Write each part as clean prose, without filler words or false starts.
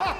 The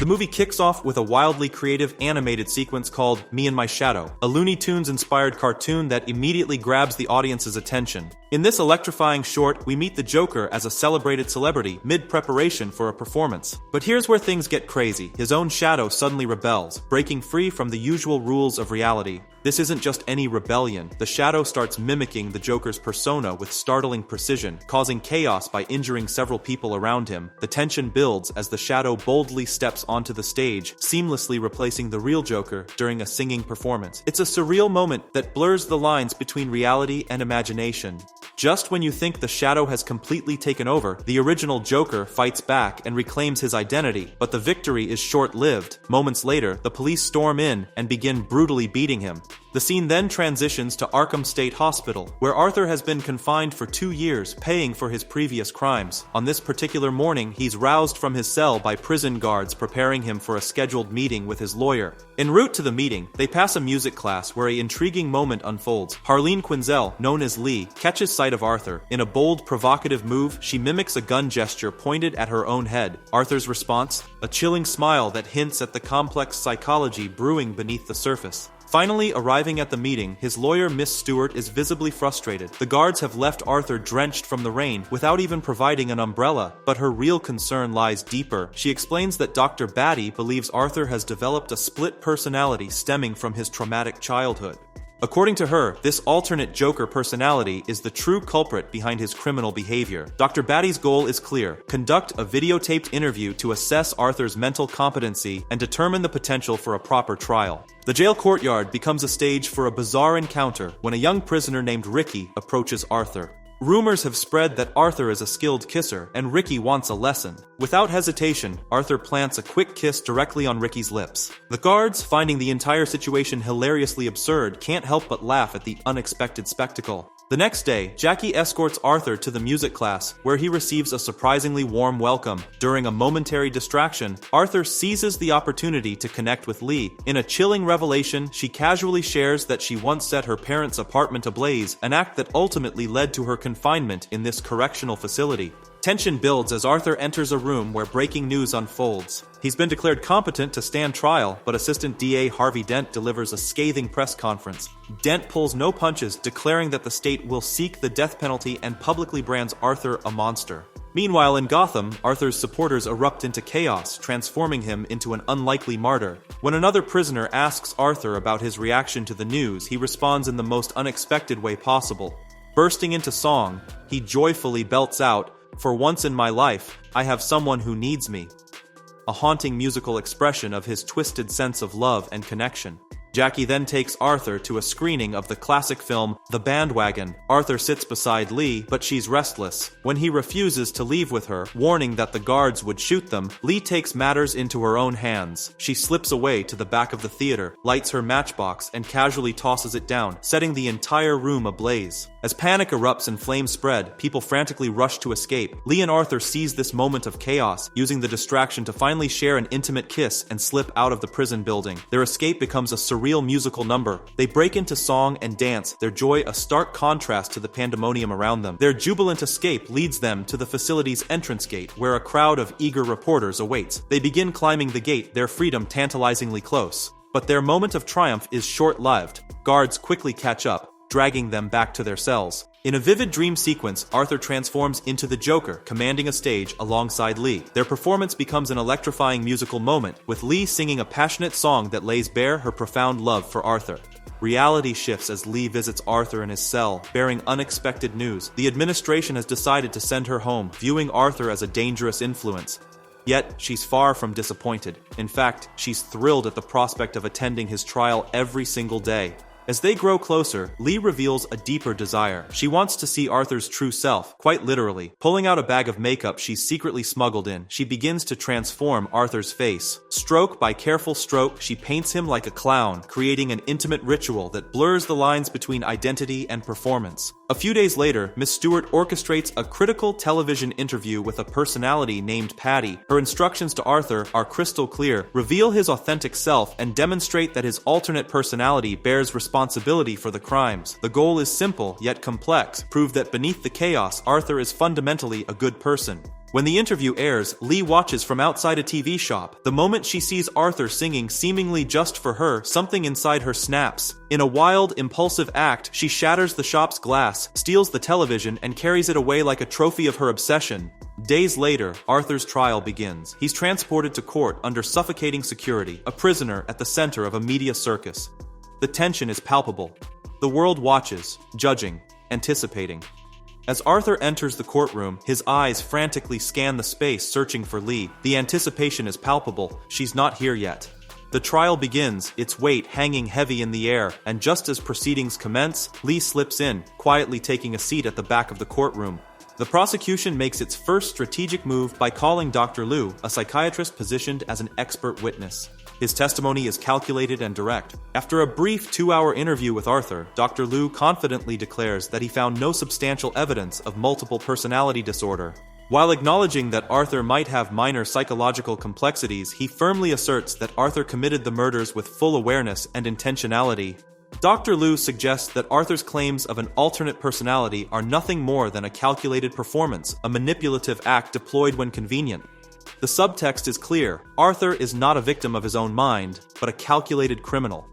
movie kicks off with a wildly creative animated sequence called Me and My Shadow, a Looney Tunes-inspired cartoon that immediately grabs the audience's attention. In this electrifying short, we meet the Joker as a celebrated celebrity mid-preparation for a performance. But here's where things get crazy. His own shadow suddenly rebels, breaking free from the usual rules of reality. This isn't just any rebellion. The shadow starts mimicking the Joker's persona with startling precision, causing chaos by injuring several people around him. The tension builds as the shadow boldly steps onto the stage, seamlessly replacing the real Joker during a singing performance. It's a surreal moment that blurs the lines between reality and imagination. Just when you think the shadow has completely taken over, the original Joker fights back and reclaims his identity, but the victory is short-lived. Moments later, the police storm in and begin brutally beating him. The scene then transitions to Arkham State Hospital, where Arthur has been confined for 2 years, paying for his previous crimes. On this particular morning, he's roused from his cell by prison guards preparing him for a scheduled meeting with his lawyer. En route to the meeting, they pass a music class where an intriguing moment unfolds. Harleen Quinzel, known as Lee, catches sight of Arthur. In a bold, provocative move, she mimics a gun gesture pointed at her own head. Arthur's response? A chilling smile that hints at the complex psychology brewing beneath the surface. Finally, arriving at the meeting, his lawyer, Miss Stewart, is visibly frustrated. The guards have left Arthur drenched from the rain without even providing an umbrella, but her real concern lies deeper. She explains that Dr. Batty believes Arthur has developed a split personality stemming from his traumatic childhood. According to her, this alternate Joker personality is the true culprit behind his criminal behavior. Dr. Batty's goal is clear: conduct a videotaped interview to assess Arthur's mental competency and determine the potential for a proper trial. The jail courtyard becomes a stage for a bizarre encounter when a young prisoner named Ricky approaches Arthur. Rumors have spread that Arthur is a skilled kisser, and Ricky wants a lesson. Without hesitation, Arthur plants a quick kiss directly on Ricky's lips. The guards, finding the entire situation hilariously absurd, can't help but laugh at the unexpected spectacle. The next day, Jackie escorts Arthur to the music class, where he receives a surprisingly warm welcome. During a momentary distraction, Arthur seizes the opportunity to connect with Lee. In a chilling revelation, she casually shares that she once set her parents' apartment ablaze, an act that ultimately led to her confinement in this correctional facility. Tension builds as Arthur enters a room where breaking news unfolds. He's been declared competent to stand trial, but Assistant DA Harvey Dent delivers a scathing press conference. Dent pulls no punches, declaring that the state will seek the death penalty and publicly brands Arthur a monster. Meanwhile, in Gotham, Arthur's supporters erupt into chaos, transforming him into an unlikely martyr. When another prisoner asks Arthur about his reaction to the news, he responds in the most unexpected way possible. Bursting into song, he joyfully belts out, "For once in my life, I have someone who needs me." A haunting musical expression of his twisted sense of love and connection. Jackie then takes Arthur to a screening of the classic film The Bandwagon. Arthur sits beside Lee, but she's restless. When he refuses to leave with her, warning that the guards would shoot them, Lee takes matters into her own hands. She slips away to the back of the theater, lights her matchbox, and casually tosses it down, setting the entire room ablaze. As panic erupts and flames spread, people frantically rush to escape. Lee and Arthur seize this moment of chaos, using the distraction to finally share an intimate kiss and slip out of the prison building. Their escape becomes a surreal musical number. They break into song and dance, their joy a stark contrast to the pandemonium around them. Their jubilant escape leads them to the facility's entrance gate, where a crowd of eager reporters awaits. They begin climbing the gate, their freedom tantalizingly close. But their moment of triumph is short-lived. Guards quickly catch up, dragging them back to their cells. In a vivid dream sequence, Arthur transforms into the Joker, commanding a stage alongside Lee. Their performance becomes an electrifying musical moment, with Lee singing a passionate song that lays bare her profound love for Arthur. Reality shifts as Lee visits Arthur in his cell, bearing unexpected news. The administration has decided to send her home, viewing Arthur as a dangerous influence. Yet, she's far from disappointed. In fact, she's thrilled at the prospect of attending his trial every single day. As they grow closer, Lee reveals a deeper desire. She wants to see Arthur's true self, quite literally. Pulling out a bag of makeup she's secretly smuggled in, she begins to transform Arthur's face. Stroke by careful stroke, she paints him like a clown, creating an intimate ritual that blurs the lines between identity and performance. A few days later, Miss Stewart orchestrates a critical television interview with a personality named Patty. Her instructions to Arthur are crystal clear: reveal his authentic self and demonstrate that his alternate personality bears responsibility for the crimes. The goal is simple, yet complex: prove that beneath the chaos, Arthur is fundamentally a good person. When the interview airs, Lee watches from outside a TV shop. The moment she sees Arthur singing seemingly just for her, something inside her snaps. In a wild, impulsive act, she shatters the shop's glass, steals the television, and carries it away like a trophy of her obsession. Days later, Arthur's trial begins. He's transported to court under suffocating security, a prisoner at the center of a media circus. The tension is palpable. The world watches, judging, anticipating. As Arthur enters the courtroom, his eyes frantically scan the space searching for Lee. The anticipation is palpable. She's not here yet. The trial begins, its weight hanging heavy in the air, and just as proceedings commence, Lee slips in, quietly taking a seat at the back of the courtroom. The prosecution makes its first strategic move by calling Dr. Liu, a psychiatrist positioned as an expert witness. His testimony is calculated and direct. After a brief 2-hour interview with Arthur, Dr. Liu confidently declares that he found no substantial evidence of multiple personality disorder. While acknowledging that Arthur might have minor psychological complexities, he firmly asserts that Arthur committed the murders with full awareness and intentionality. Dr. Liu suggests that Arthur's claims of an alternate personality are nothing more than a calculated performance, a manipulative act deployed when convenient. The subtext is clear. Arthur is not a victim of his own mind, but a calculated criminal.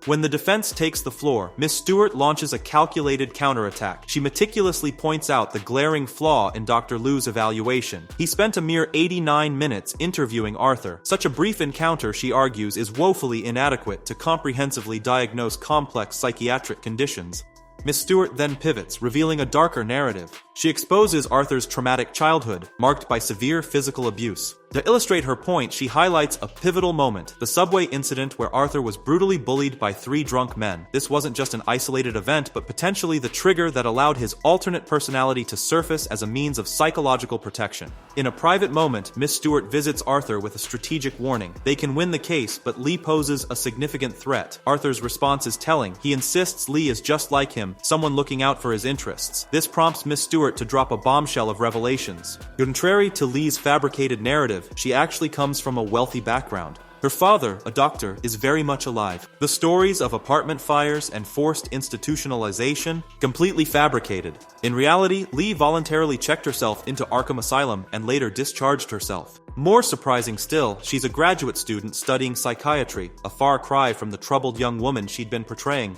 When the defense takes the floor, Miss Stewart launches a calculated counterattack. She meticulously points out the glaring flaw in Dr. Liu's evaluation. He spent a mere 89 minutes interviewing Arthur. Such a brief encounter, she argues, is woefully inadequate to comprehensively diagnose complex psychiatric conditions. Miss Stewart then pivots, revealing a darker narrative. She exposes Arthur's traumatic childhood, marked by severe physical abuse. To illustrate her point, she highlights a pivotal moment, the subway incident where Arthur was brutally bullied by 3 drunk men. This wasn't just an isolated event, but potentially the trigger that allowed his alternate personality to surface as a means of psychological protection. In a private moment, Miss Stewart visits Arthur with a strategic warning. They can win the case, but Lee poses a significant threat. Arthur's response is telling. He insists Lee is just like him, someone looking out for his interests. This prompts Miss Stewart to drop a bombshell of revelations. Contrary to Lee's fabricated narrative, she actually comes from a wealthy background. Her father, a doctor, is very much alive. The stories of apartment fires and forced institutionalization, completely fabricated. In reality, Lee voluntarily checked herself into Arkham Asylum and later discharged herself. More surprising still, she's a graduate student studying psychiatry, a far cry from the troubled young woman she'd been portraying.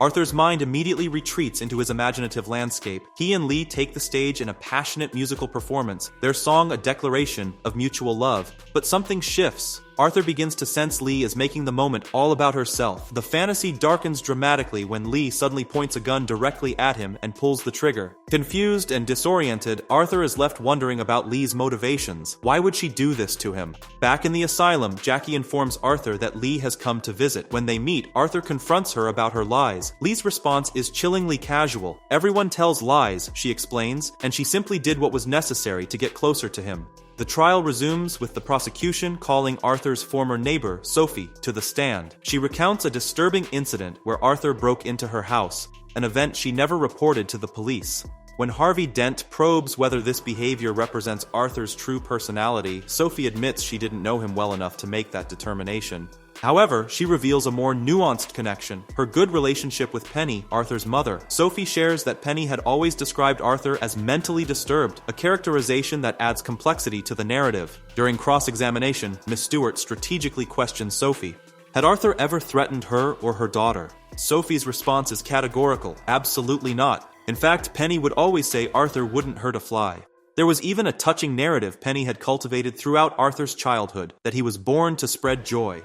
Arthur's mind immediately retreats into his imaginative landscape. He and Lee take the stage in a passionate musical performance, their song a declaration of mutual love. But something shifts. Arthur begins to sense Lee is making the moment all about herself. The fantasy darkens dramatically when Lee suddenly points a gun directly at him and pulls the trigger. Confused and disoriented, Arthur is left wondering about Lee's motivations. Why would she do this to him? Back in the asylum, Jackie informs Arthur that Lee has come to visit. When they meet, Arthur confronts her about her lies. Lee's response is chillingly casual. Everyone tells lies, she explains, and she simply did what was necessary to get closer to him. The trial resumes with the prosecution calling Arthur's former neighbor, Sophie, to the stand. She recounts a disturbing incident where Arthur broke into her house, an event she never reported to the police. When Harvey Dent probes whether this behavior represents Arthur's true personality, Sophie admits she didn't know him well enough to make that determination. However, she reveals a more nuanced connection, her good relationship with Penny, Arthur's mother. Sophie shares that Penny had always described Arthur as mentally disturbed, a characterization that adds complexity to the narrative. During cross-examination, Miss Stewart strategically questions Sophie. Had Arthur ever threatened her or her daughter? Sophie's response is categorical, absolutely not. In fact, Penny would always say Arthur wouldn't hurt a fly. There was even a touching narrative Penny had cultivated throughout Arthur's childhood, that he was born to spread joy.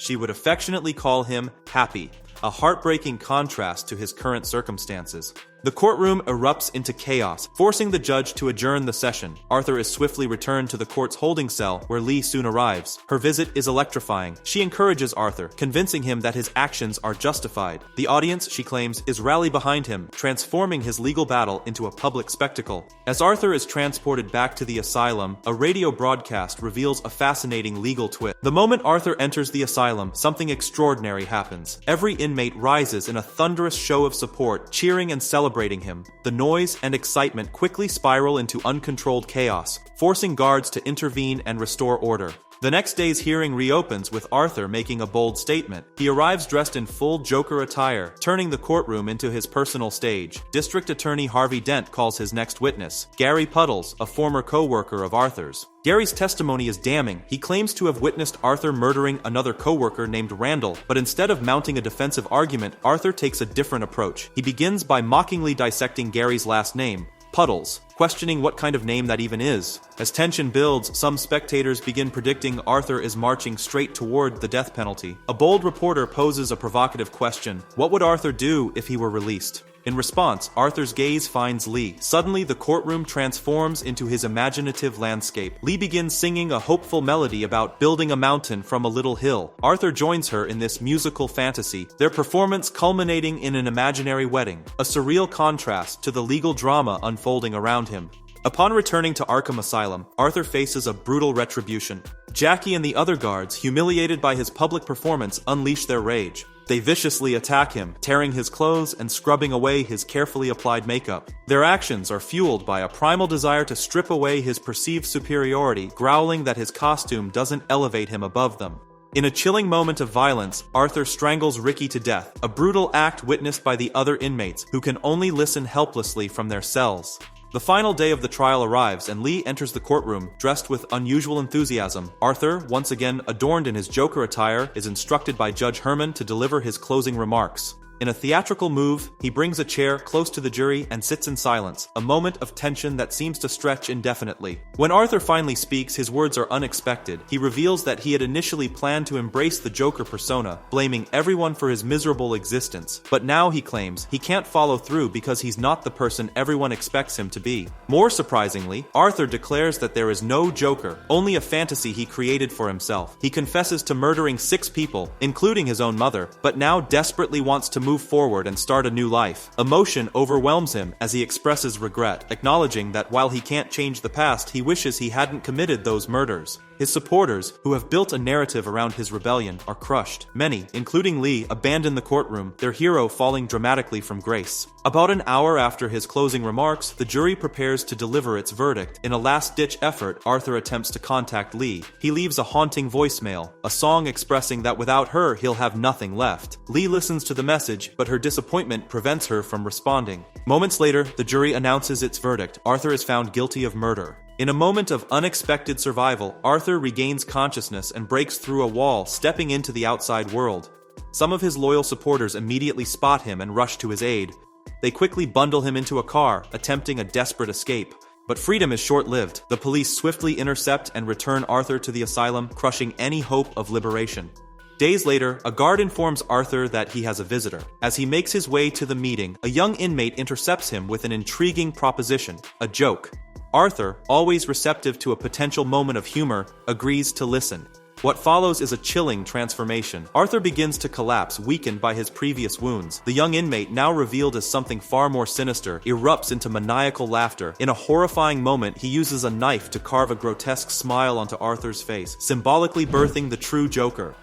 She would affectionately call him Happy, a heartbreaking contrast to his current circumstances. The courtroom erupts into chaos, forcing the judge to adjourn the session. Arthur is swiftly returned to the court's holding cell, where Lee soon arrives. Her visit is electrifying. She encourages Arthur, convincing him that his actions are justified. The audience, she claims, is rally behind him, transforming his legal battle into a public spectacle. As Arthur is transported back to the asylum, a radio broadcast reveals a fascinating legal twist. The moment Arthur enters the asylum, something extraordinary happens. Every inmate rises in a thunderous show of support, cheering and celebrating him. The noise and excitement quickly spiral into uncontrolled chaos, forcing guards to intervene and restore order. The next day's hearing reopens with Arthur making a bold statement. He arrives dressed in full Joker attire, turning the courtroom into his personal stage. District Attorney Harvey Dent calls his next witness, Gary Puddles, a former co-worker of Arthur's. Gary's testimony is damning. He claims to have witnessed Arthur murdering another co-worker named Randall, but instead of mounting a defensive argument, Arthur takes a different approach. He begins by mockingly dissecting Gary's last name, Puddles, questioning what kind of name that even is. As tension builds, some spectators begin predicting Arthur is marching straight toward the death penalty. A bold reporter poses a provocative question: what would Arthur do if he were released? In response, Arthur's gaze finds Lee. Suddenly, the courtroom transforms into his imaginative landscape. Lee begins singing a hopeful melody about building a mountain from a little hill. Arthur joins her in this musical fantasy, their performance culminating in an imaginary wedding, a surreal contrast to the legal drama unfolding around him. Upon returning to Arkham Asylum, Arthur faces a brutal retribution. Jackie and the other guards, humiliated by his public performance, unleash their rage. They viciously attack him, tearing his clothes and scrubbing away his carefully applied makeup. Their actions are fueled by a primal desire to strip away his perceived superiority, growling that his costume doesn't elevate him above them. In a chilling moment of violence, Arthur strangles Ricky to death, a brutal act witnessed by the other inmates, who can only listen helplessly from their cells. The final day of the trial arrives and Lee enters the courtroom, dressed with unusual enthusiasm. Arthur, once again adorned in his Joker attire, is instructed by Judge Herman to deliver his closing remarks. In a theatrical move, he brings a chair close to the jury and sits in silence, a moment of tension that seems to stretch indefinitely. When Arthur finally speaks, his words are unexpected. He reveals that he had initially planned to embrace the Joker persona, blaming everyone for his miserable existence. But now, he claims, he can't follow through because he's not the person everyone expects him to be. More surprisingly, Arthur declares that there is no Joker, only a fantasy he created for himself. He confesses to murdering 6 people, including his own mother, but now desperately wants to move forward and start a new life. Emotion overwhelms him as he expresses regret, acknowledging that while he can't change the past, he wishes he hadn't committed those murders. His supporters, who have built a narrative around his rebellion, are crushed. Many, including Lee, abandon the courtroom, their hero falling dramatically from grace. About an hour after his closing remarks, the jury prepares to deliver its verdict. In a last-ditch effort, Arthur attempts to contact Lee. He leaves a haunting voicemail, a song expressing that without her, he'll have nothing left. Lee listens to the message, but her disappointment prevents her from responding. Moments later, the jury announces its verdict. Arthur is found guilty of murder. In a moment of unexpected survival, Arthur regains consciousness and breaks through a wall, stepping into the outside world. Some of his loyal supporters immediately spot him and rush to his aid. They quickly bundle him into a car, attempting a desperate escape. But freedom is short-lived. The police swiftly intercept and return Arthur to the asylum, crushing any hope of liberation. Days later, a guard informs Arthur that he has a visitor. As he makes his way to the meeting, a young inmate intercepts him with an intriguing proposition, a joke. Arthur, always receptive to a potential moment of humor, agrees to listen. What follows is a chilling transformation. Arthur begins to collapse, weakened by his previous wounds. The young inmate, now revealed as something far more sinister, erupts into maniacal laughter. In a horrifying moment, he uses a knife to carve a grotesque smile onto Arthur's face, symbolically birthing the true Joker.